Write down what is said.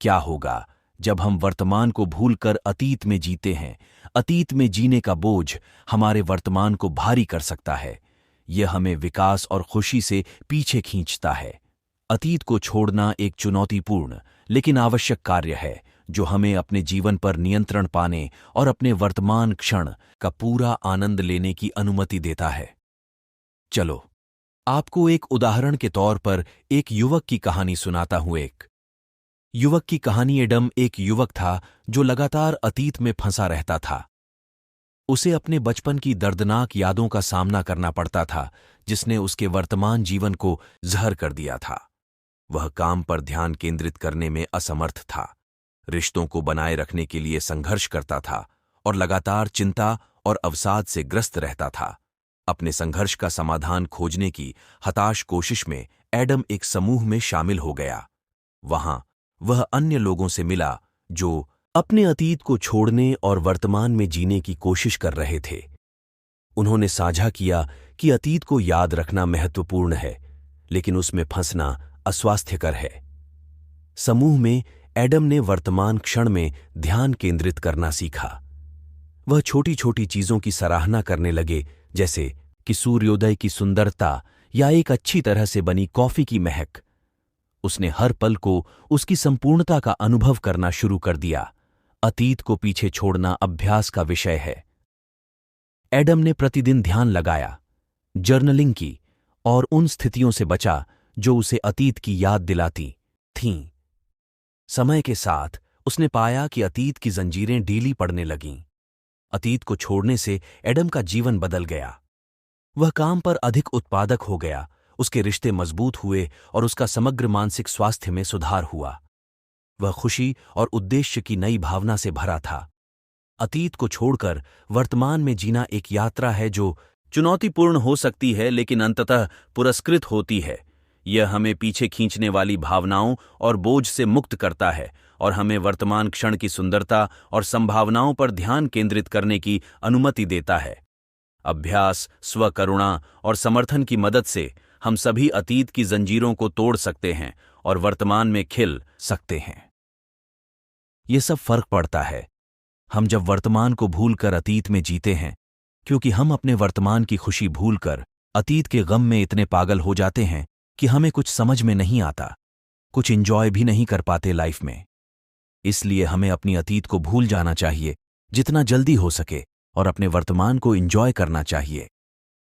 क्या होगा जब हम वर्तमान को भूलकर अतीत में जीते हैं? अतीत में जीने का बोझ हमारे वर्तमान को भारी कर सकता है। यह हमें विकास और खुशी से पीछे खींचता है। अतीत को छोड़ना एक चुनौतीपूर्ण लेकिन आवश्यक कार्य है, जो हमें अपने जीवन पर नियंत्रण पाने और अपने वर्तमान क्षण का पूरा आनंद लेने की अनुमति देता है। चलो, आपको एक उदाहरण के तौर पर एक युवक की कहानी सुनाता हूं। एक युवक की कहानी। एडम एक युवक था जो लगातार अतीत में फंसा रहता था। उसे अपने बचपन की दर्दनाक यादों का सामना करना पड़ता था, जिसने उसके वर्तमान जीवन को जहर कर दिया था। वह काम पर ध्यान केंद्रित करने में असमर्थ था, रिश्तों को बनाए रखने के लिए संघर्ष करता था और लगातार चिंता और अवसाद से ग्रस्त रहता था। अपने संघर्ष का समाधान खोजने की हताश कोशिश में एडम एक समूह में शामिल हो गया। वहां वह अन्य लोगों से मिला जो अपने अतीत को छोड़ने और वर्तमान में जीने की कोशिश कर रहे थे। उन्होंने साझा किया कि अतीत को याद रखना महत्वपूर्ण है, लेकिन उसमें फंसना अस्वास्थ्यकर है। समूह में एडम ने वर्तमान क्षण में ध्यान केंद्रित करना सीखा। वह छोटी छोटी चीजों की सराहना करने लगे, जैसे कि सूर्योदय की सुंदरता या एक अच्छी तरह से बनी कॉफी की महक। उसने हर पल को उसकी संपूर्णता का अनुभव करना शुरू कर दिया। अतीत को पीछे छोड़ना अभ्यास का विषय है। एडम ने प्रतिदिन ध्यान लगाया, जर्नलिंग की और उन स्थितियों से बचा जो उसे अतीत की याद दिलाती थीं। समय के साथ उसने पाया कि अतीत की जंजीरें ढीली पड़ने लगीं। अतीत को छोड़ने से एडम का जीवन बदल गया। वह काम पर अधिक उत्पादक हो गया, उसके रिश्ते मजबूत हुए और उसका समग्र मानसिक स्वास्थ्य में सुधार हुआ। वह खुशी और उद्देश्य की नई भावना से भरा था। अतीत को छोड़कर वर्तमान में जीना एक यात्रा है जो चुनौतीपूर्ण हो सकती है, लेकिन अंततः पुरस्कृत होती है। यह हमें पीछे खींचने वाली भावनाओं और बोझ से मुक्त करता है और हमें वर्तमान क्षण की सुंदरता और संभावनाओं पर ध्यान केंद्रित करने की अनुमति देता है। अभ्यास, स्वकरुणा और समर्थन की मदद से हम सभी अतीत की जंजीरों को तोड़ सकते हैं और वर्तमान में खिल सकते हैं। ये सब फर्क पड़ता है हम जब वर्तमान को भूलकर अतीत में जीते हैं, क्योंकि हम अपने वर्तमान की खुशी भूलकर अतीत के गम में इतने पागल हो जाते हैं कि हमें कुछ समझ में नहीं आता, कुछ एंजॉय भी नहीं कर पाते लाइफ में। इसलिए हमें अपनी अतीत को भूल जाना चाहिए जितना जल्दी हो सके और अपने वर्तमान को एंजॉय करना चाहिए।